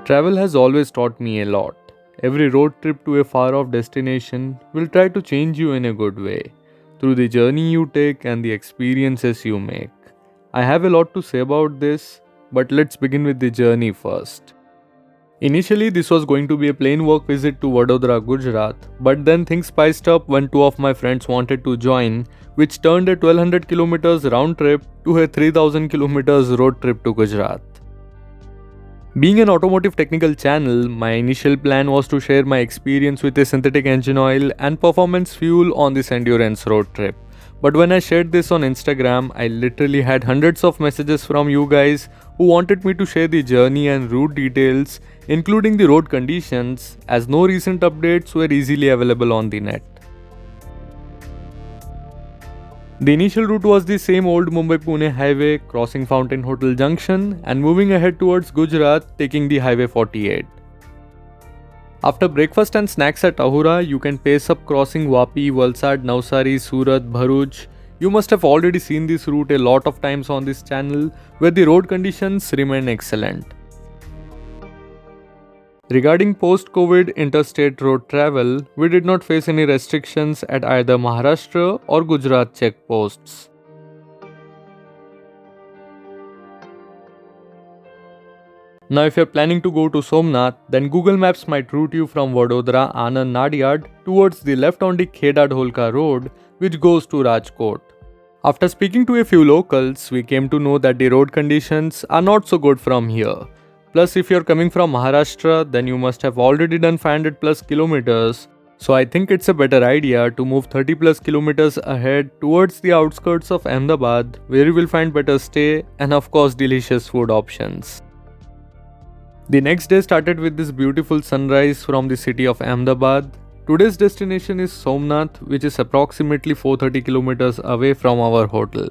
Travel has always taught me a lot. Every road trip to a far off destination will try to change you in a good way, through the journey you take and the experiences you make. I have a lot to say about this, but let's begin with the journey first. Initially, this was going to be a plain work visit to Vadodara, Gujarat, but then things spiced up when two of my friends wanted to join, which turned a 1200 kilometers round trip to a 3000 kilometers road trip to Gujarat. Being an automotive technical channel, my initial plan was to share my experience with a synthetic engine oil and performance fuel on this endurance road trip. But when I shared this on Instagram, I literally had hundreds of messages from you guys who wanted me to share the journey and route details, including the road conditions, as no recent updates were easily available on the net. The initial route was the same old Mumbai-Pune highway, crossing Fountain Hotel Junction and moving ahead towards Gujarat, taking the Highway 48. After breakfast and snacks at Ahura, you can pace up crossing Vapi, Valsad, Navsari, Surat, Bharuch. You must have already seen this route a lot of times on this channel, where the road conditions remain excellent. Regarding post-COVID interstate road travel, we did not face any restrictions at either Maharashtra or Gujarat checkposts. Now if you're planning to go to Somnath, then Google Maps might route you from Vadodara Anand Nadiad towards the left on the Kheda Dholka road, which goes to Rajkot. After speaking to a few locals, we came to know that the road conditions are not so good from here. Plus, if you're coming from Maharashtra, then you must have already done 500 plus kilometers. So I think it's a better idea to move 30 plus kilometers ahead towards the outskirts of Ahmedabad, where you will find better stay and of course delicious food options. The next day started with this beautiful sunrise from the city of Ahmedabad. Today's destination is Somnath, which is approximately 430 kilometers away from our hotel.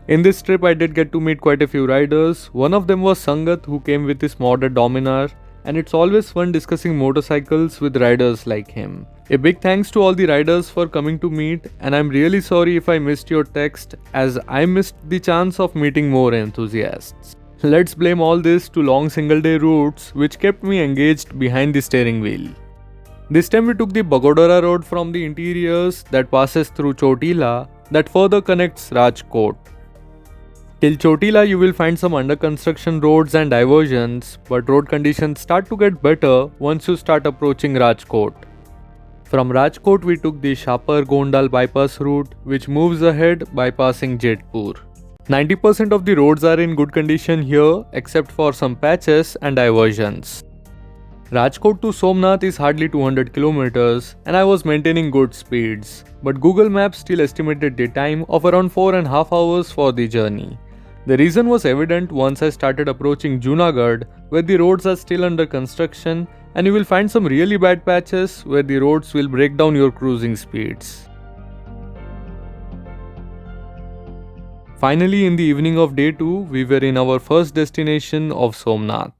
In this trip, I did get to meet quite a few riders. One of them was Sangat, who came with his modded Dominar, and it's always fun discussing motorcycles with riders like him. A big thanks to all the riders for coming to meet, and I'm really sorry if I missed your text, as I missed the chance of meeting more enthusiasts. Let's blame all this to long single day routes, which kept me engaged behind the steering wheel. This time we took the Bagodara road from the interiors that passes through Chotila that further connects Rajkot. Till Chotila, you will find some under construction roads and diversions, but road conditions start to get better once you start approaching Rajkot. From Rajkot, we took the Shapar Gondal bypass route, which moves ahead bypassing Jetpur. 90% of the roads are in good condition here, except for some patches and diversions. Rajkot to Somnath is hardly 200 kilometers, and I was maintaining good speeds, but Google Maps still estimated the time of around 4.5 hours for the journey. The reason was evident once I started approaching Junagadh, where the roads are still under construction, and you will find some really bad patches where the roads will break down your cruising speeds. Finally, in the evening of day 2, we were in our first destination of Somnath.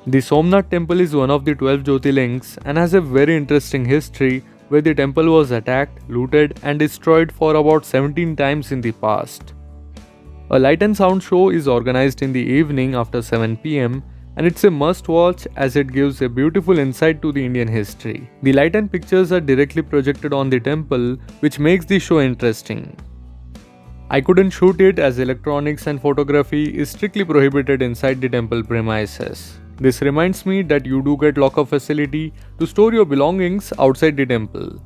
The Somnath temple is one of the 12 Jyotirlings and has a very interesting history where the temple was attacked, looted and destroyed for about 17 times in the past. A light and sound show is organized in the evening after 7 pm and it's a must watch as it gives a beautiful insight to the Indian history. The light and pictures are directly projected on the temple, which makes the show interesting. I couldn't shoot it as electronics and photography is strictly prohibited inside the temple premises. This reminds me that you do get locker facility to store your belongings outside the temple.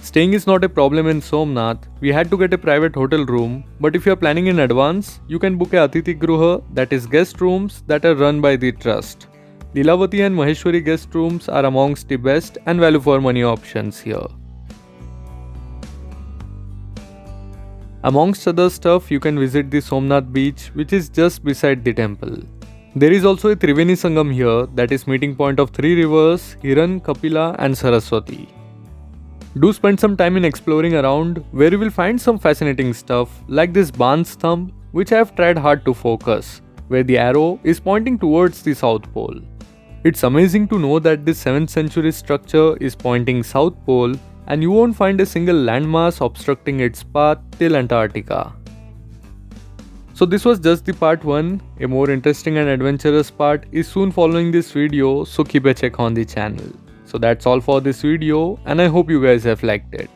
Staying is not a problem in Somnath. We had to get a private hotel room, but if you are planning in advance, you can book a Atithi Gruha, that is guest rooms that are run by the trust. Lilavati and Maheshwari guest rooms are amongst the best and value for money options here. Amongst other stuff, you can visit the Somnath beach, which is just beside the temple. There is also a Triveni Sangam here, that is meeting point of 3 rivers, Hiran, Kapila and Saraswati. Do spend some time in exploring around, where you will find some fascinating stuff like this Ban's thumb, which I have tried hard to focus, where the arrow is pointing towards the South Pole. It's amazing to know that this 7th century structure is pointing South Pole and you won't find a single landmass obstructing its path till Antarctica. So this was just the part 1. A more interesting and adventurous part is soon following this video, so keep a check on the channel. So that's all for this video and I hope you guys have liked it.